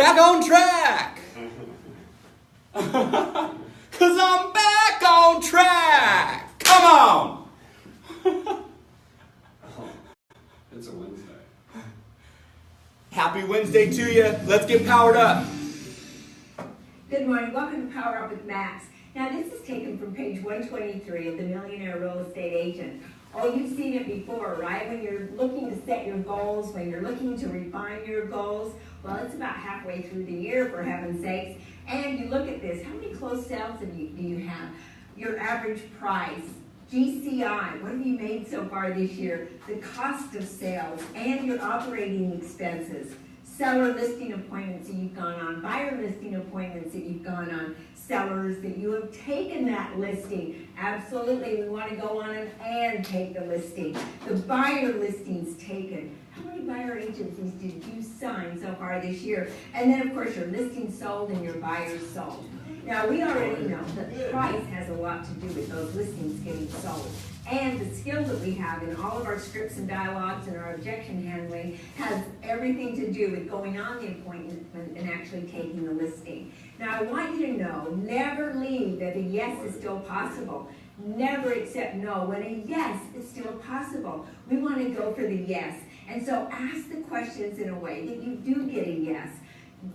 back on track. Cause I'm back on track. Come on. It's a Wednesday. Happy Wednesday to you. Let's get powered up. Good morning. Welcome to Power Up with Max. Now, this is taken from page 123 of the Millionaire Real Estate Agent. Oh, you've seen it before, right? When you're looking to set your goals, when you're looking to refine your goals, well, it's about halfway through the year, for heaven's sakes. And you look at this. How many closed sales do you have? Your average price, GCI, what have you made so far this year? The cost of sales and your operating expenses. Seller listing appointments that you've gone on, buyer listing appointments that you've gone on, sellers that you have taken that listing. Absolutely, we want to go on and take the listing. The buyer listings taken. How many buyer agencies did you sign so far this year? And then, of course, your listing sold and your buyers sold. Now, we already know that price has a lot to do with those listings getting sold. And the skills that we have in all of our scripts and dialogues and our objection handling has everything to do with going on the appointment and actually taking the listing. Now, I want you to know, never leave that a yes is still possible. Never accept no when a yes is still possible. We want to go for the yes. And so ask the questions in a way that you do get a yes.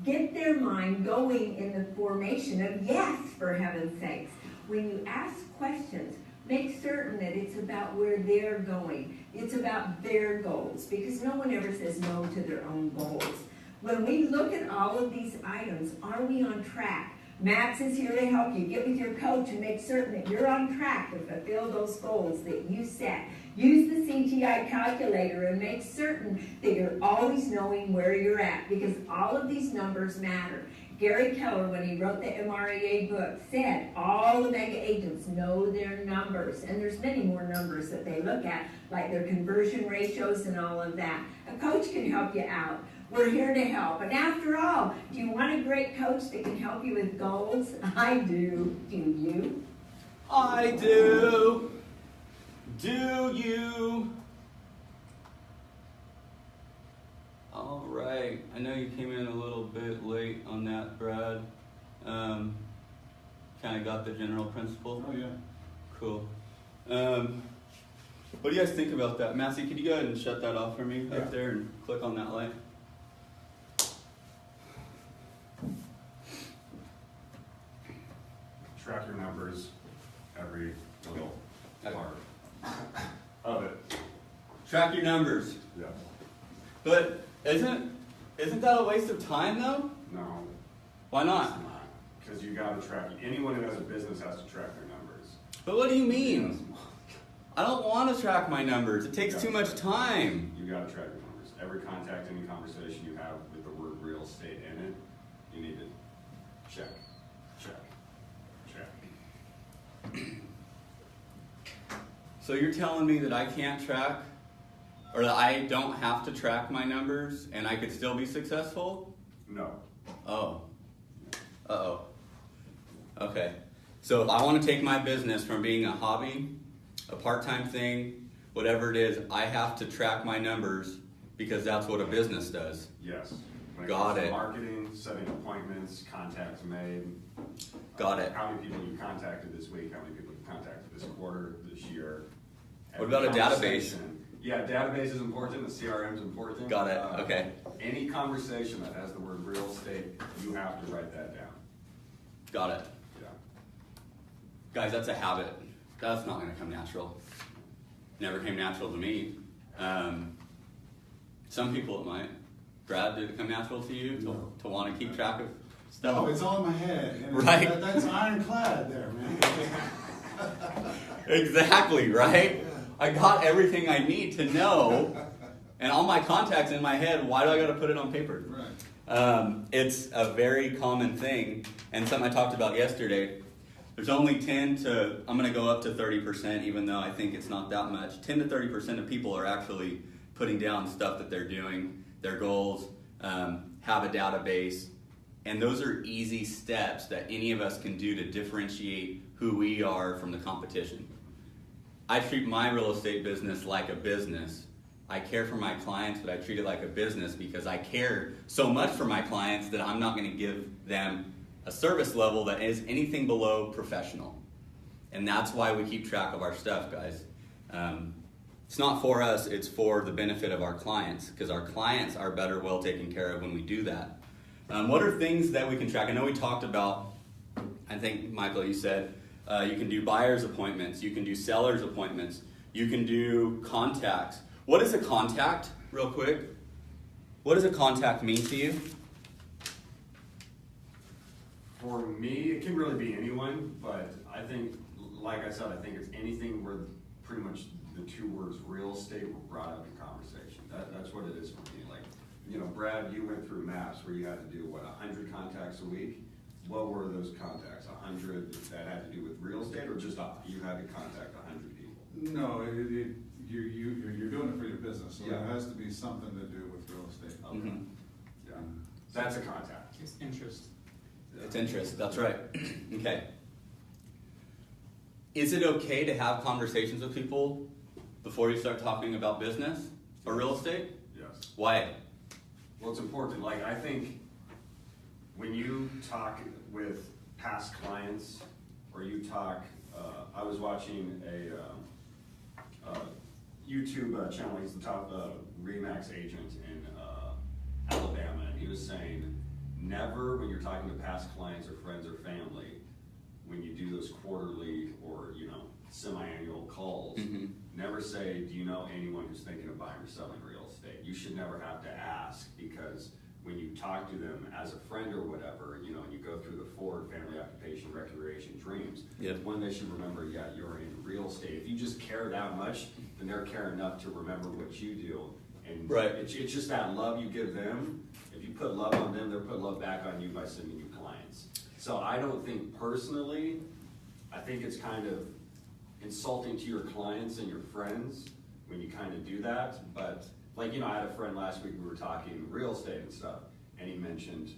Get their mind going in the formation of yes, for heaven's sakes. When you ask questions, make certain that it's about where they're going. It's about their goals, because no one ever says no to their own goals. When we look at all of these items, are we on track? Max is here to help you. Get with your coach and make certain that you're on track to fulfill those goals that you set. Use the CGI calculator and make certain that you're always knowing where you're at, because all of these numbers matter. Gary Keller, when he wrote the MREA book, said all the mega agents know their numbers. And there's many more numbers that they look at, like their conversion ratios and all of that. A coach can help you out. We're here to help. And after all, do you want a great coach that can help you with goals? I do. Do you? I do. Do you? All right. I know you came in a little bit late on that, Brad. Kind of got the general principle? Oh, yeah. Cool. What do you guys think about that? Massey, could you go ahead and shut that off for me up there and click on that light? Track your numbers every little part of it. Track your numbers. Yes. But isn't that a waste of time though? No. Why It's not? not. Because you got to track. Anyone who has a business has to track their numbers. But what do you mean? I don't want to track my numbers. It takes too much time. You got to track your numbers. Every contact, any conversation you have with the word real estate in it, you need to check, check, check. So you're telling me that I can't track, or that I don't have to track my numbers and I could still be successful? No. Oh. Uh-oh. Okay. So if I want to take my business from being a hobby, a part-time thing, whatever it is, I have to track my numbers because that's what a business does. Yes. When Got comes to it. marketing, setting appointments, contacts made. Got it. How many people you contacted this week? How many people you contacted this quarter, this year? What about a database? Conversation. Yeah, database is important. The CRM is important. Got it. Okay. Any conversation that has the word real estate, you have to write that down. Got it. Yeah. Guys, that's a habit. That's not going to come natural. Never came natural to me. Some people it might. Brad, did it come natural to you to want to keep track of stuff? Oh, it's all in my head. And Right. That's ironclad there, man. Exactly, right? I got everything I need to know, and all my contacts in my head, why do I got to put it on paper? Right. It's a very common thing, and something I talked about yesterday. There's only 10 to, I'm going to go up to 30%, even though I think it's not that much. 10 to 30% of people are actually putting down stuff that they're doing, their goals, have a database, and those are easy steps that any of us can do to differentiate who we are from the competition. I treat my real estate business like a business, I care for my clients, but I treat it like a business because I care so much for my clients that I'm not going to give them a service level that is anything below professional. And that's why we keep track of our stuff, guys. It's not for us, it's for the benefit of our clients, because our clients are better well taken care of when we do that. What are things that we can track? I know we talked about, I think, Michael, you said you can do buyer's appointments, you can do seller's appointments, you can do contacts. What is a contact, real quick? What does a contact mean to you? For me, it can really be anyone, but I think, like I said, I think it's anything where pretty much the two words real estate were brought up in conversation. That's what it is for me. Like, you know, Brad, you went through maps where you had to do, 100 contacts a week? What were those contacts? 100 that had to do with real estate, or just you had to contact 100 people? No, you're doing it for your business, so Yeah. it has to be something to do with real estate. Okay. Mhm. Yeah. That's a contact. It's interest. It's interest, that's right. Okay. Is it okay to have conversations with people before you start talking about business or real estate? Yes. Why? Well, it's important. Like, I think when you talk with past clients, or you talk, I was watching a YouTube channel. He's the top Remax agent in Alabama, and he was saying, never, when you're talking to past clients or friends or family, when you do those quarterly or, you know, semi-annual calls, never say, do you know anyone who's thinking of buying or selling real estate? You should never have to ask, because when you talk to them as a friend or whatever, you know, and you go through the Ford family, occupation, recreation, dreams, Yep. when they should remember, yeah, you're in real estate. If you just care that much, then they're care enough to remember what you do. And Right. it's just that love you give them. If you put love on them, they'll put love back on you by sending you clients. So I don't think personally, I think it's kind of insulting to your clients and your friends when you kind of do that. But like, you know, I had a friend last week, we were talking real estate and stuff, and he mentioned,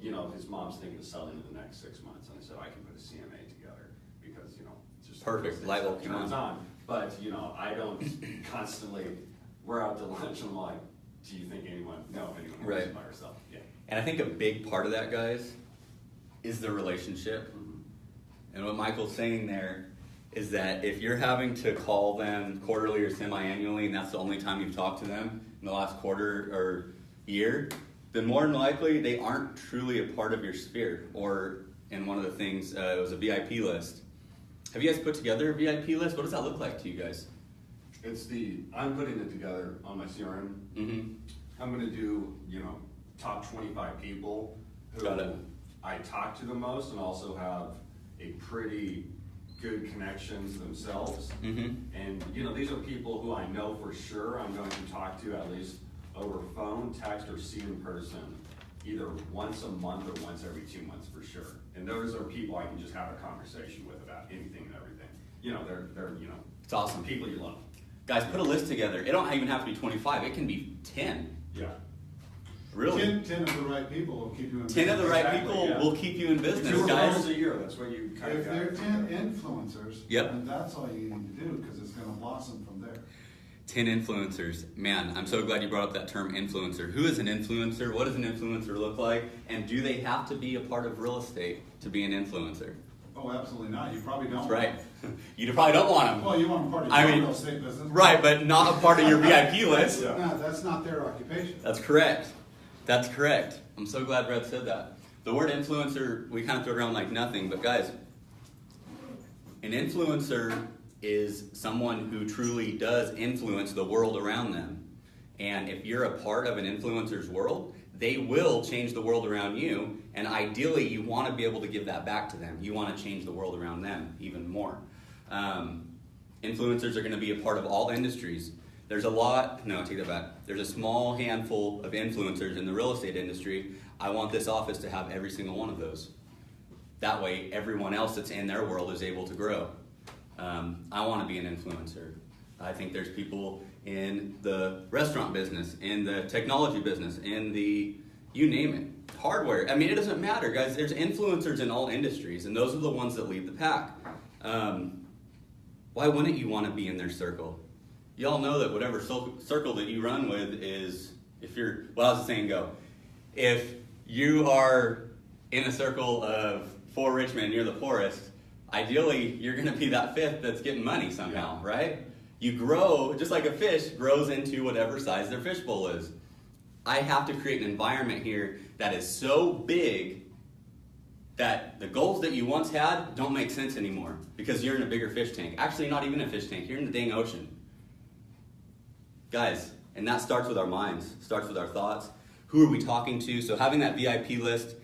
you know, his mom's thinking of selling in the next 6 months. And I said, I can put a CMA together because, you know, it's just Perfect. Light bulb came turns on. on. But, you know, I don't constantly, we're out to lunch and I'm like, do you think anyone wants Right. to buy or sell? Yeah. And I think a big part of that, guys, is the relationship. And what Michael's saying there is that if you're having to call them quarterly or semi-annually, and that's the only time you've talked to them in the last quarter or year, then more than likely they aren't truly a part of your sphere. Or in one of the things, it was a VIP list. Have you guys put together a VIP list? What does that look like to you guys? I'm putting it together on my CRM. Mm-hmm. I'm gonna do, you know, top 25 people who Got it. I talk to the most and also have a pretty good connections themselves. Mm-hmm. And, you know, these are people who I know for sure I'm going to talk to at least over phone, text, or see in person, either once a month or once every 2 months for sure. And those are people I can just have a conversation with about anything and everything. You know, they're you know, It's awesome. people you love. Guys, put a list together. It don't even have to be 25. It can be 10. Yeah. Really? 10 of the right people will keep you in 10 of the right Exactly, people yeah. will keep you in business, 2 guys. referrals a year, that's what you kind If of they're got. 10 influencers, Yep. then that's all you need to do, because it's gonna blossom from there. 10 influencers. Man, I'm so glad you brought up that term influencer. Who is an influencer? What does an influencer look like? And do they have to be a part of real estate to be an influencer? Oh, absolutely not, you probably don't. That's right. You probably don't want them. Well, you want them part of I your mean, real estate business. Right, but not a part of your VIP list. That's not their occupation. That's correct. That's correct. I'm so glad Brad said that. The word influencer, we kind of throw around like nothing, but guys, an influencer is someone who truly does influence the world around them. And if you're a part of an influencer's world, they will change the world around you, and ideally you want to be able to give that back to them. You want to change the world around them even more. Influencers are going to be a part of all industries. There's a lot, no, take that back. There's a small handful of influencers in the real estate industry. I want this office to have every single one of those. That way, everyone else that's in their world is able to grow. I want to be an influencer. I think there's people in the restaurant business, in the technology business, in the, you name it, hardware. I mean, it doesn't matter, guys. There's influencers in all industries, and those are the ones that lead the pack. Why wouldn't you want to be in their circle? You all know that whatever circle that you run with is, how's the saying go? If you are in a circle of 4 rich men, you're the poorest, ideally you're going to be that 5th that's getting money somehow, right? You grow, just like a fish grows into whatever size their fishbowl is. I have to create an environment here that is so big that the goals that you once had don't make sense anymore because you're in a bigger fish tank. Actually, not even a fish tank. You're in the dang ocean. Guys, and that starts with our minds, starts with our thoughts. Who are we talking to? So having that VIP list,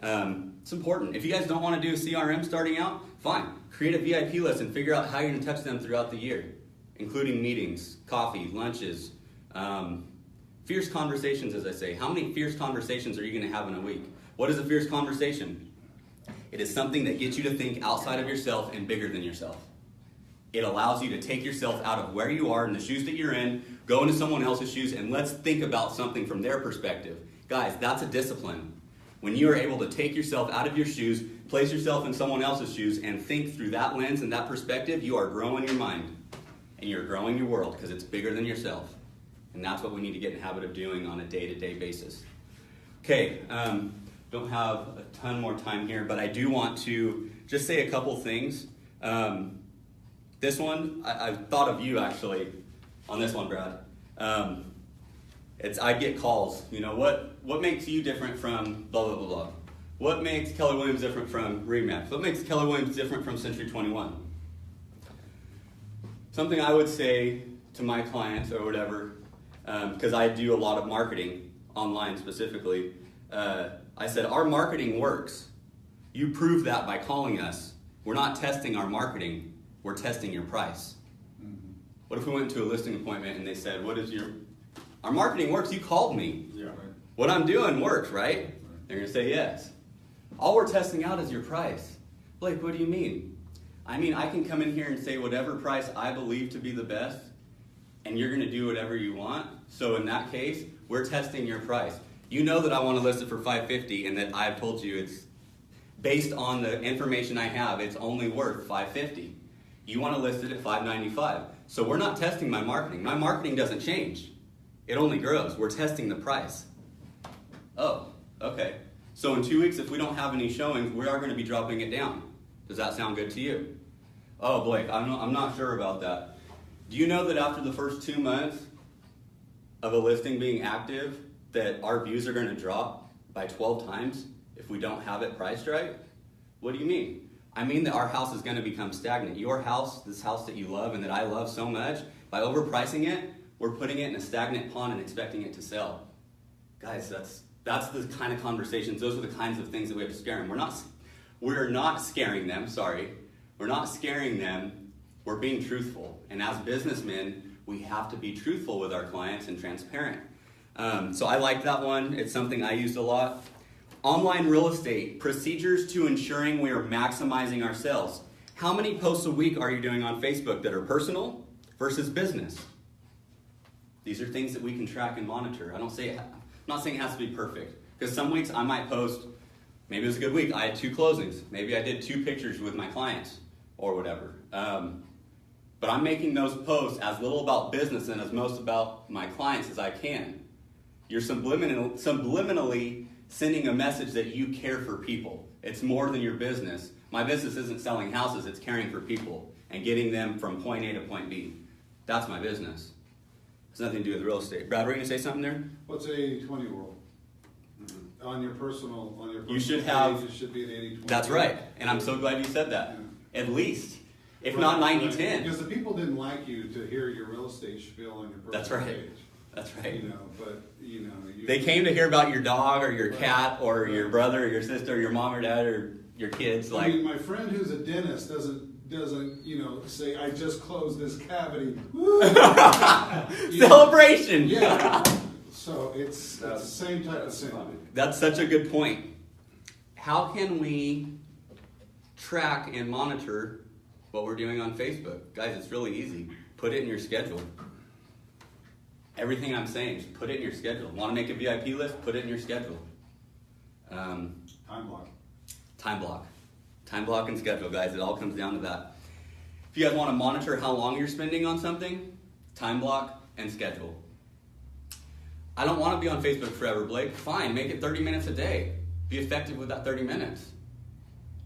it's important. If you guys don't want to do a CRM starting out, fine. Create a VIP list and figure out how you're going to touch them throughout the year, including meetings, coffee, lunches, fierce conversations, as I say. How many fierce conversations are you going to have in a week? What is a fierce conversation? It is something that gets you to think outside of yourself and bigger than yourself. It allows you to take yourself out of where you are in the shoes that you're in, go into someone else's shoes, and let's think about something from their perspective. Guys, that's a discipline. When you are able to take yourself out of your shoes, place yourself in someone else's shoes, and think through that lens and that perspective, you are growing your mind. And you're growing your world because it's bigger than yourself. And that's what we need to get in the habit of doing on a day-to-day basis. Okay, don't have a ton more time here, but I do want to just say a couple things. This one, I've thought of you actually on this one, Brad. I get calls, what makes you different from blah, blah, blah, blah? What makes Keller Williams different from RE/MAX? What makes Keller Williams different from Century 21? Something I would say to my clients or whatever, because I do a lot of marketing online specifically, I said, our marketing works. You prove that by calling us. We're not testing our marketing. We're testing your price. Mm-hmm. What if we went to a listing appointment and they said, our marketing works, you called me. Yeah. What I'm doing works, right? They're going to say yes. All we're testing out is your price. Blake, what do you mean? I mean, I can come in here and say whatever price I believe to be the best, and you're going to do whatever you want. So in that case, we're testing your price. You know that I want to list it for $550, and that I've told you it's based on the information I have, it's only worth $550. You want to list it at $595. So we're not testing my marketing. My marketing doesn't change. It only grows. We're testing the price. Oh, okay. So in 2 weeks, if we don't have any showings, we are going to be dropping it down. Does that sound good to you? Oh, Blake, I'm not sure about that. Do you know that after the first 2 months of a listing being active, that our views are going to drop by 12 times if we don't have it priced right? What do you mean? I mean that our house is going to become stagnant. Your house, this house that you love and that I love so much, by overpricing it, we're putting it in a stagnant pond and expecting it to sell. Guys, that's the kind of conversations, those are the kinds of things that we have to scare them. We're not scaring them, sorry. We're not scaring them. We're being truthful. And as businessmen, we have to be truthful with our clients and transparent. So I like that one. It's something I used a lot. Online real estate, procedures to ensuring we are maximizing our sales. How many posts a week are you doing on Facebook that are personal versus business? These are things that we can track and monitor. I'm not saying it has to be perfect. Because some weeks I might post, maybe it was a good week, I had 2 closings. Maybe I did 2 pictures with my clients or whatever. But I'm making those posts as little about business and as most about my clients as I can. You're subliminally sending a message that you care for people. It's more than your business. My business isn't selling houses, it's caring for people and getting them from point A to point B. That's my business. It's nothing to do with real estate. Brad, were you going to say something there? What's 80-20 rule? Mm-hmm. On your personal you should have, page, it should be an 80-20. That's right, and I'm so glad you said that. Yeah. At least, if not 90-10. Because the people didn't like you to hear your real estate spiel on your personal That's right. page. That's right. They came to hear about your dog or your cat or your brother or your sister or your mom or dad or your kids. I mean, my friend who's a dentist doesn't say, I just closed this cavity. Celebration. Yeah. So it's the same type of thing. That's such a good point. How can we track and monitor what we're doing on Facebook? Guys, it's really easy. Put it in your schedule. Everything I'm saying, just put it in your schedule. Want to make a VIP list? Put it in your schedule. Time block. Time block. Time block and schedule, guys. It all comes down to that. If you guys want to monitor how long you're spending on something, time block, and schedule. I don't want to be on Facebook forever, Blake. Fine, make it 30 minutes a day. Be effective with that 30 minutes.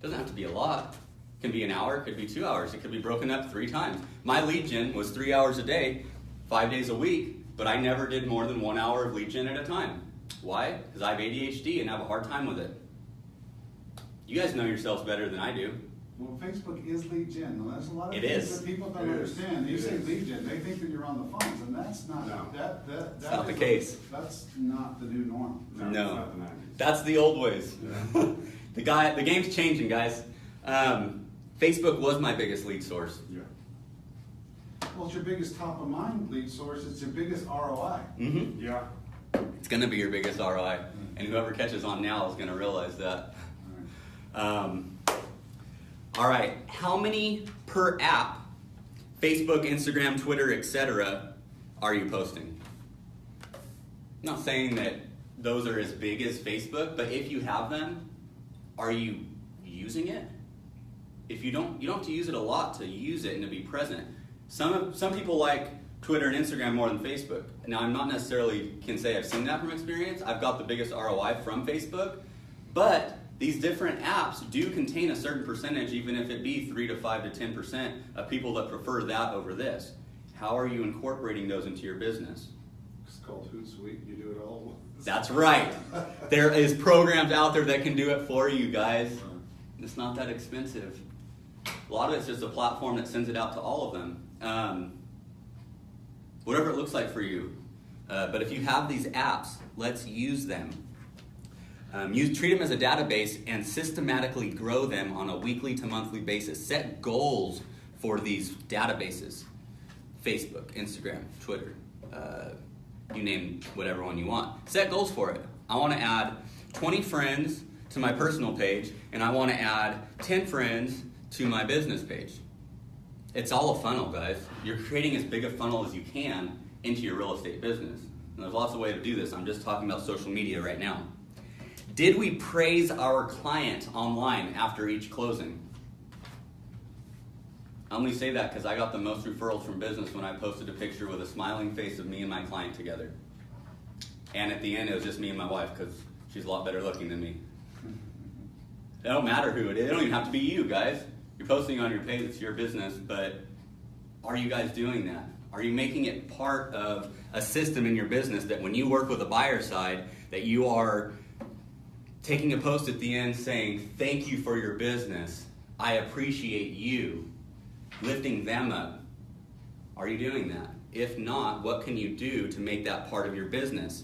Doesn't have to be a lot. It can be an hour, it could be 2 hours, it could be broken up 3 times. My lead gen was 3 hours a day, 5 days a week, but I never did more than 1 hour of lead gen at a time. Why? Because I have ADHD and have a hard time with it. You guys know yourselves better than I do. Well, Facebook is lead gen. Well, there's a lot of It things is. that people don't It is. understand. You It say is. lead gen, they think that you're on the phones, and that's not, No. that not the is- case. That's not the new norm. No, No. it's not the 90s. That's the old ways. Yeah. The game's changing, guys. Facebook was my biggest lead source. Yeah. Well, it's your biggest top of mind lead source. It's your biggest ROI. Mm-hmm. Yeah. It's going to be your biggest ROI, and whoever catches on now is going to realize that. All right, how many per app, Facebook, Instagram, Twitter, etc., are you posting? I'm not saying that those are as big as Facebook, but if you have them, are you using it? If you don't have to use it a lot to use it and to be present. Some people like Twitter and Instagram more than Facebook. Now, I'm not necessarily can say I've seen that from experience. I've got the biggest ROI from Facebook, but these different apps do contain a certain percentage, even if it be 3 to 5 to 10% of people that prefer that over this. How are you incorporating those into your business? It's called Hootsuite. You do it all. That's right. There is programs out there that can do it for you guys. It's not that expensive. A lot of it's just a platform that sends it out to all of them. Whatever it looks like for you. But if you have these apps, let's use them. Treat them as a database and systematically grow them on a weekly to monthly basis. Set goals for these databases. Facebook, Instagram, Twitter, you name whatever one you want. Set goals for it. I want to add 20 friends to my personal page, and I want to add 10 friends to my business page. It's all a funnel, guys. You're creating as big a funnel as you can into your real estate business. And there's lots of ways to do this. I'm just talking about social media right now. Did we praise our client online after each closing? I only say that because I got the most referrals from business when I posted a picture with a smiling face of me and my client together. And at the end, it was just me and my wife because she's a lot better looking than me. It don't matter who it is. It don't even have to be you, guys. You're posting on your page, it's your business, but are you guys doing that? Are you making it part of a system in your business that when you work with a buyer side, that you are taking a post at the end saying, thank you for your business, I appreciate you, lifting them up? Are you doing that? If not, what can you do to make that part of your business?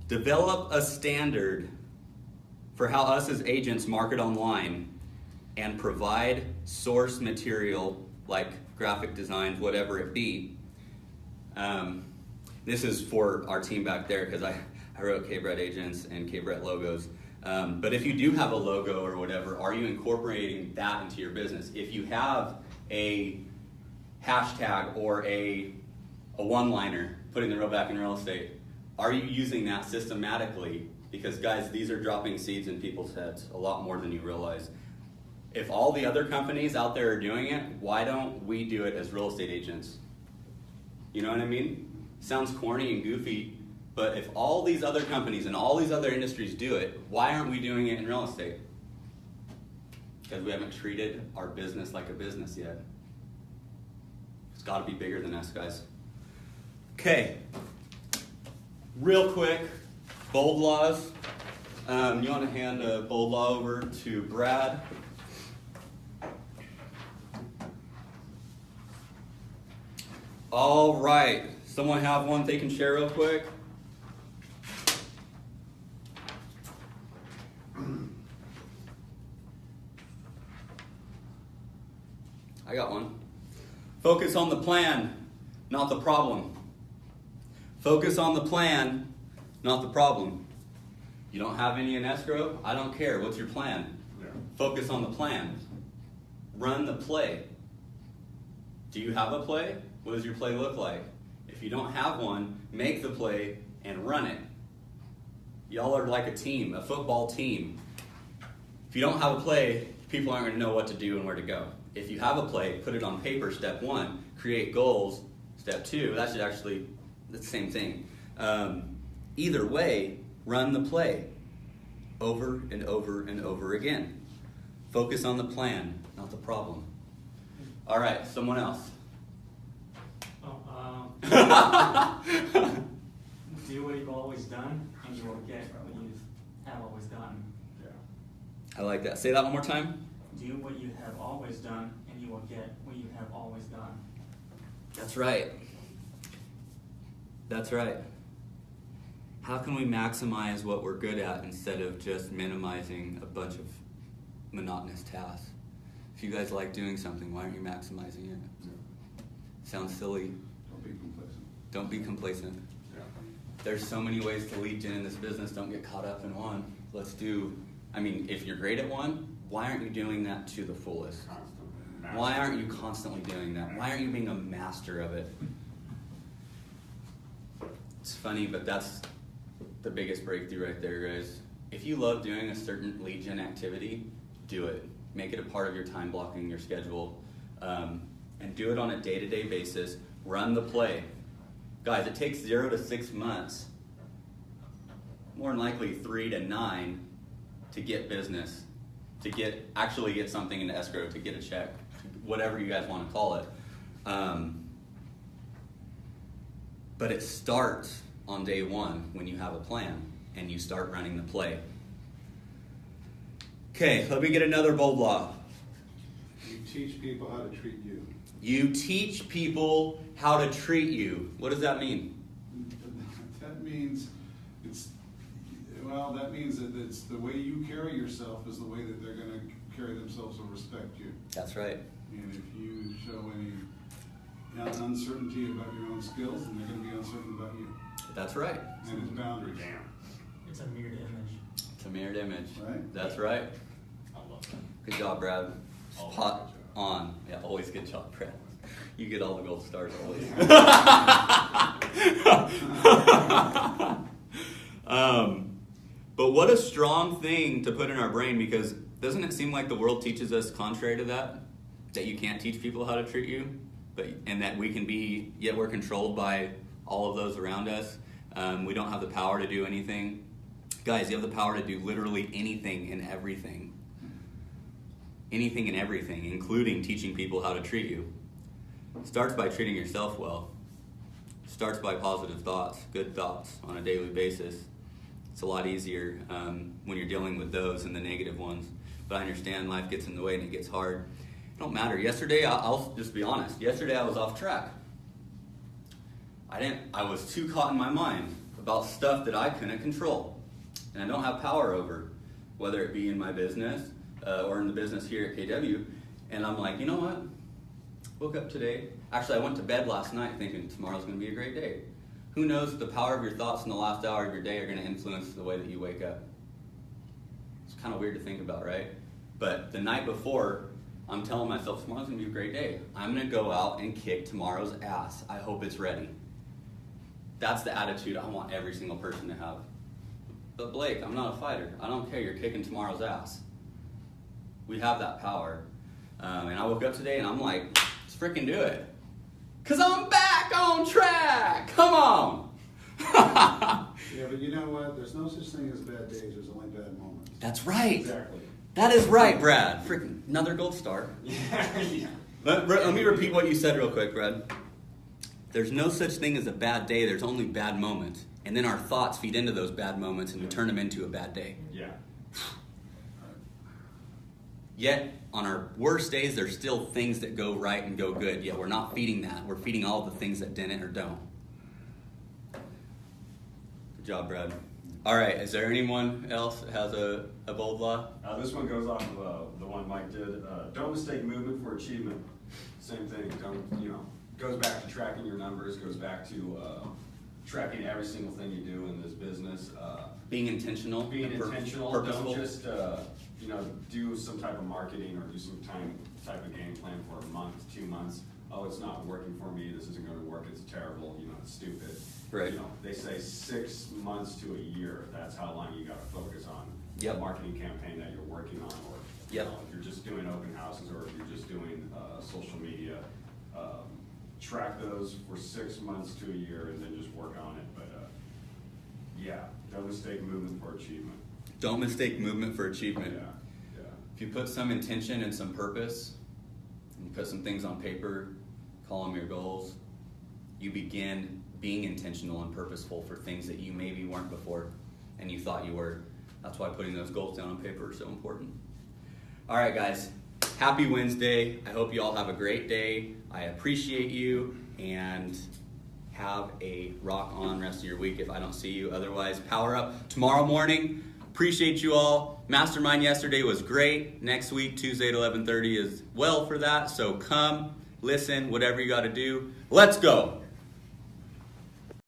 Develop a standard for how us as agents market online and provide source material like graphic designs, whatever it be. This is for our team back there because I wrote K-Brett Agents and K-Brett logos. But if you do have a logo or whatever, are you incorporating that into your business? If you have a hashtag or a one-liner, putting the real back in real estate, are you using that systematically? Because guys, these are dropping seeds in people's heads a lot more than you realize. If all the other companies out there are doing it, why don't we do it as real estate agents? You know what I mean? Sounds corny and goofy, but if all these other companies and all these other industries do it, why aren't we doing it in real estate? Because we haven't treated our business like a business yet. It's got to be bigger than us, guys. Okay. Real quick, bold laws. You want to hand a bold law over to Brad? All right. Someone have one they can share real quick? I got one. Focus on the plan, not the problem. Focus on the plan, not the problem. You don't have any in escrow? I don't care. What's your plan? Yeah. Focus on the plan. Run the play. Do you have a play? What does your play look like? If you don't have one, make the play and run it. Y'all are like a team, a football team. If you don't have a play, people aren't going to know what to do and where to go. If you have a play, put it on paper, step 1. Create goals, step 2. That's actually the same thing. Either way, run the play over and over and over again. Focus on the plan, not the problem. All right, someone else. Do what you've always done, and you will get what you have always done. Yeah. I like that. Say that one more time. Do what you have always done, and you will get what you have always done. That's right. That's right. How can we maximize what we're good at instead of just minimizing a bunch of monotonous tasks? If you guys like doing something, why aren't you maximizing it? Yeah. Sounds silly. Don't be complacent. Don't be complacent. Yeah. There's so many ways to lead gen in this business. Don't get caught up in one. If you're great at one, why aren't you doing that to the fullest? Constant. Why aren't you constantly doing that? Why aren't you being a master of it? It's funny, but that's the biggest breakthrough right there, guys. If you love doing a certain lead gen activity, do it. Make it a part of your time blocking, your schedule, and do it on a day-to-day basis. Run the play. Guys, it takes 0 to 6 months, more than likely 3 to 9, to get business, to actually get something into escrow, to get a check, whatever you guys want to call it. But it starts on day 1 when you have a plan and you start running the play. Okay, let me get another bold law. You teach people how to treat you. You teach people how to treat you. What does that mean? That means that means that it's the way you carry yourself is the way that they're going to carry themselves and respect you. That's right. And if you show any uncertainty about your own skills, then they're going to be uncertain about you. That's right. And it's boundaries. Damn. It's a mirrored image. It's a mirrored image. Right. That's right. I love that. Good job, Brad. Always Spot good job. on. Yeah, always good job, Brad. You get all the gold stars always. But what a strong thing to put in our brain, because doesn't it seem like the world teaches us contrary to that? That you can't teach people how to treat you, and that we can be, yet we're controlled by all of those around us. We don't have the power to do anything. Guys, you have the power to do literally anything and everything. Anything and everything, including teaching people how to treat you. It starts by treating yourself well. It starts by positive thoughts, good thoughts on a daily basis. It's a lot easier when you're dealing with those and the negative ones. But I understand life gets in the way and it gets hard. It don't matter. Yesterday, I'll just be honest. Yesterday I was off track. I was too caught in my mind about stuff that I couldn't control. And I don't have power over, whether it be in my business or in the business here at KW. And I'm like, you know what? Woke up today. Actually, I went to bed last night thinking tomorrow's going to be a great day. Who knows if the power of your thoughts in the last hour of your day are going to influence the way that you wake up? It's kind of weird to think about, right? But the night before, I'm telling myself tomorrow's going to be a great day. I'm going to go out and kick tomorrow's ass. I hope it's ready. That's the attitude I want every single person to have. But Blake, I'm not a fighter. I don't care. You're kicking tomorrow's ass. We have that power. And I woke up today and I'm like, let's freaking do it. Because I'm back on track. Come on. Yeah, but you know what? There's no such thing as bad days. There's only bad moments. That's right. Exactly. That is right, Brad. Freaking another gold star. Yeah. Let me repeat what you said real quick, Brad. There's no such thing as a bad day. There's only bad moments. And then our thoughts feed into those bad moments and we turn them into a bad day. Yeah. Yet, on our worst days, there's still things that go right and go good. Yet we're not feeding that. We're feeding all the things that didn't or don't. Good job, Brad. All right, is there anyone else that has a bold law? This one goes off of the one Mike did. Don't mistake movement for achievement. Same thing. Goes back to tracking your numbers. Goes back to tracking every single thing you do in this business. Being intentional. Being intentional. Purposeful. Don't just do some type of marketing or do some type of game plan for a month, 2 months. Oh, it's not working for me. This isn't going to work. It's terrible. It's stupid. Right. They say 6 months to a year. That's how long you got to focus on Yep. the marketing campaign that you're working on, or Yep. If you're just doing open houses or if you're just doing social media, track those for 6 months to a year and then just work on it. But yeah, don't mistake movement for achievement. Don't mistake movement for achievement. Yeah. If you put some intention and some purpose, and you put some things on paper, call them your goals, you begin being intentional and purposeful for things that you maybe weren't before and you thought you were. That's why putting those goals down on paper is so important. All right, guys. Happy Wednesday. I hope you all have a great day. I appreciate you and have a rock on rest of your week if I don't see you. Otherwise, power up tomorrow morning. Appreciate you all. Mastermind yesterday was great. Next week, Tuesday at 11:30 is well for that. So come, listen, whatever you got to do. Let's go.